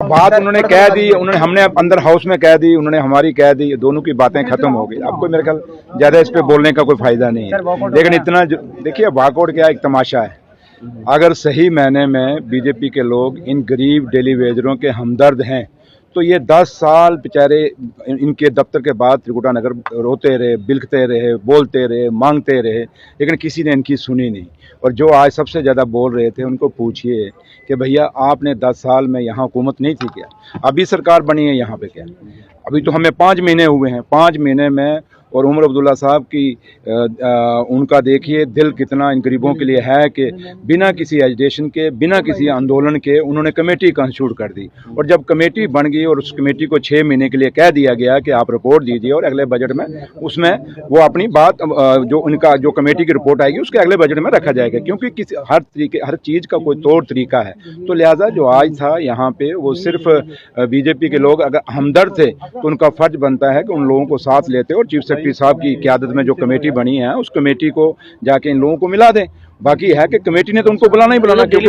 बात उन्होंने कह दी, उन्होंने हमने अंदर हाउस में कह दी, उन्होंने हमारी कह दी, दोनों की बातें खत्म हो गई। अब कोई मेरे ख्याल ज्यादा इस पे बोलने का कोई फायदा नहीं है। लेकिन इतना देखिए, वॉकआउट क्या एक तमाशा है। अगर सही मायने में बीजेपी के लोग इन गरीब डेली वेजरों के हमदर्द हैं तो ये 10 साल बेचारे इनके दफ्तर के बाद त्रिकुटा नगर रोते रहे, बिलखते रहे, बोलते रहे, मांगते रहे, लेकिन किसी ने इनकी सुनी नहीं। और जो आज सबसे ज़्यादा बोल रहे थे उनको पूछिए कि भैया आपने 10 साल में यहाँ हुकूमत नहीं थी क्या? अभी सरकार बनी है यहाँ पे क्या? अभी तो हमें 5 महीने हुए हैं। 5 महीने में और उमर अब्दुल्ला साहब की उनका देखिए दिल कितना इन गरीबों के लिए है कि बिना किसी एजिटेशन के, बिना किसी आंदोलन के उन्होंने कमेटी कंस्टिट्यूट कर दी। और जब कमेटी बन गई और उस कमेटी को 6 महीने के लिए कह दिया गया कि आप रिपोर्ट दीजिए और अगले बजट में उसमें वो अपनी बात जो उनका जो कमेटी की रिपोर्ट आएगी उसके अगले बजट में रखा जाएगा, क्योंकि किसी हर चीज़ का कोई तौर तरीका है। तो लिहाजा जो आज था यहाँ पे वो सिर्फ बीजेपी के लोग अगर हमदर्द थे तो उनका फर्ज बनता है कि उन लोगों को साथ लेते और चीफ सेक्रेटरी साहब की क़यादत में जो कमेटी बनी है उस कमेटी को जाके इन लोगों को मिला दें। बाकी है कि कमेटी ने तो उनको बुलाना ही बुलाना, क्योंकि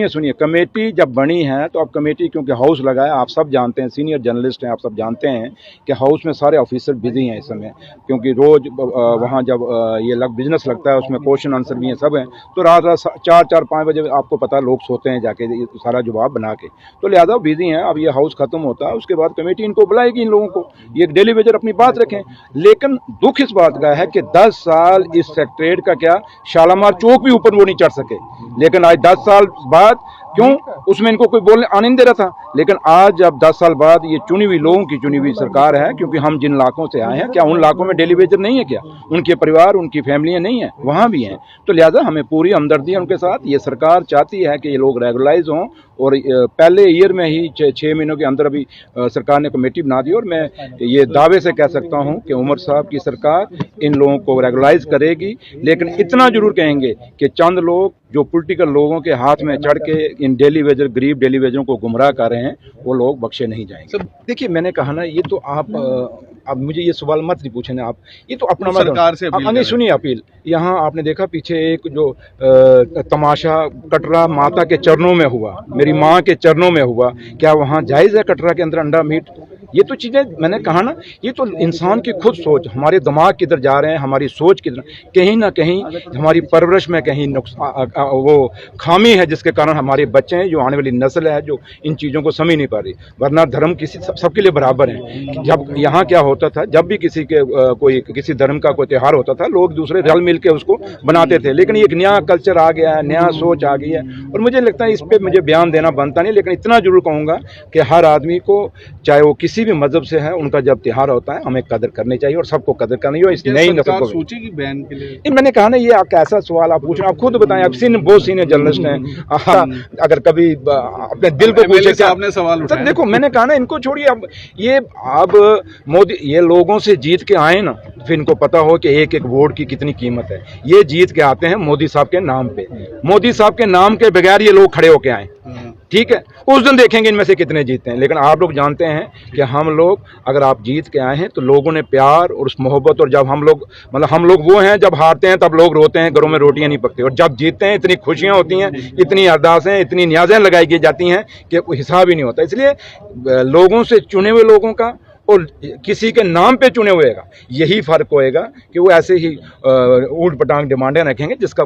सुनिए कमेटी जब बनी है तो अब कमेटी क्योंकि हाउस लगा है, आप सब जानते हैं, सीनियर जर्नलिस्ट हैं, आप सब जानते हैं कि हाउस में सारे ऑफिसर बिजी हैं इस समय, क्योंकि रोज वहाँ जब ये बिजनेस लगता है उसमें क्वेश्चन आंसर भी हैं, सब हैं। तो रात 4-5 बजे आपको पता लोग सोते हैं जाके सारा जवाब बना के, तो लिहाजा बिजी हैं। अब ये हाउस खत्म होता है उसके बाद कमेटी इनको बुलाएगी, इन लोगों को ये डेली वेजर अपनी बात रखें। लेकिन दुख इस बात का है कि 10 साल इस सेक्रेटरीट का क्या शालामार चौक भी ऊपर वो नहीं चढ़ सके, लेकिन आज 10 साल बाद क्यों उसमें इनको कोई बोलने आने नहीं दे रहा था। लेकिन आज जब 10 साल बाद ये चुनी हुई लोगों की चुनी हुई सरकार है, क्योंकि हम जिन इलाकों से आए हैं क्या उन इलाकों में डेली वेजर नहीं है क्या? उनके परिवार उनकी फैमिलियां नहीं है, वहाँ भी हैं। तो लिहाजा हमें पूरी हमदर्दी है उनके साथ। ये सरकार चाहती है कि ये लोग रेगुलाइज हों और पहले ईयर में ही 6 महीनों के अंदर अभी सरकार ने कमेटी बना दी और मैं ये दावे से कह सकता हूँ कि उमर साहब की सरकार इन लोगों को रेगुलाइज करेगी। लेकिन इतना जरूर कहेंगे कि चंद लोग जो पॉलिटिकल लोगों के हाथ में चढ़ के इन डेली वेजर गरीब डेली वेजरों को गुमराह कर रहे हैं वो लोग बख्शे नहीं जाएंगे। देखिए मैंने कहा ना, ये तो आप अब मुझे ये सवाल मत नहीं पूछे ना आप, ये तो अपना सरकार से नहीं सुनिए अपील। यहाँ आपने देखा पीछे एक जो तमाशा कटरा माता के चरणों में हुआ, मेरी माँ के चरणों में हुआ, क्या वहाँ जायज़ है कटरा के अंदर अंडा मीट? ये तो चीज़ें मैंने कहा ना, ये तो इंसान की खुद सोच, हमारे दिमाग किधर जा रहे हैं, हमारी सोच किधर, कहीं ना कहीं हमारी परवरिश में कहीं वो खामी है जिसके कारण हमारे बच्चे हैं, जो आने वाली नस्ल है, जो इन चीज़ों को समझ नहीं पा रही। वरना धर्म किसी सबके लिए बराबर है। जब यहाँ क्या होता था, जब भी किसी के किसी धर्म का कोई त्यौहार होता था लोग दूसरे रल मिल के उसको बनाते थे। लेकिन एक नया कल्चर आ गया है, नया सोच आ गई है और मुझे लगता है इस पर मुझे बयान देना बनता नहीं। लेकिन इतना जरूर कहूँगा कि हर आदमी को, चाहे वो किसी भी मजहब से है, उनका जब त्यौहार होता है हमें कदर करनी चाहिए और सबको कदर करनी चाहिए। इस नई नस्ल को सोचेगी बैन के लिए, मैंने कहा ना, ये आप कैसा सवाल आप पूछ रहे हैं, आप खुद बताएं। आप बहुत सीनियर जर्नलिस्ट हैं, अगर कभी अपने दिल को पूछे आपने सवाल उठाया। देखो मैंने कहा ना, इनको छोड़िए। अब मोदी ये लोगों से जीत के आए ना, फिर इनको पता हो कि एक एक वोट की कितनी कीमत है। ये जीत के आते हैं मोदी साहब के नाम पे, मोदी साहब के नाम के बगैर ये लोग खड़े होके आए, ठीक है? उस दिन देखेंगे इनमें से कितने जीतते हैं। लेकिन आप लोग जानते हैं कि हम लोग अगर आप जीत के आए हैं तो लोगों ने प्यार और उस मोहब्बत, और जब हम लोग वो हैं, जब हारते हैं तब लोग रोते हैं, घरों में रोटियां नहीं पकती, और जब जीतते हैं इतनी खुशियां होती हैं, इतनी अरदासें, इतनी न्याज़ें लगाई जाती हैं कि कोई हिसाब ही नहीं होता। इसलिए लोगों से चुने हुए लोगों का और किसी के नाम पे चुने हुए का यही फर्क होएगा कि वो ऐसे ही ऊट पटांग डिमांडें रखेंगे जिसका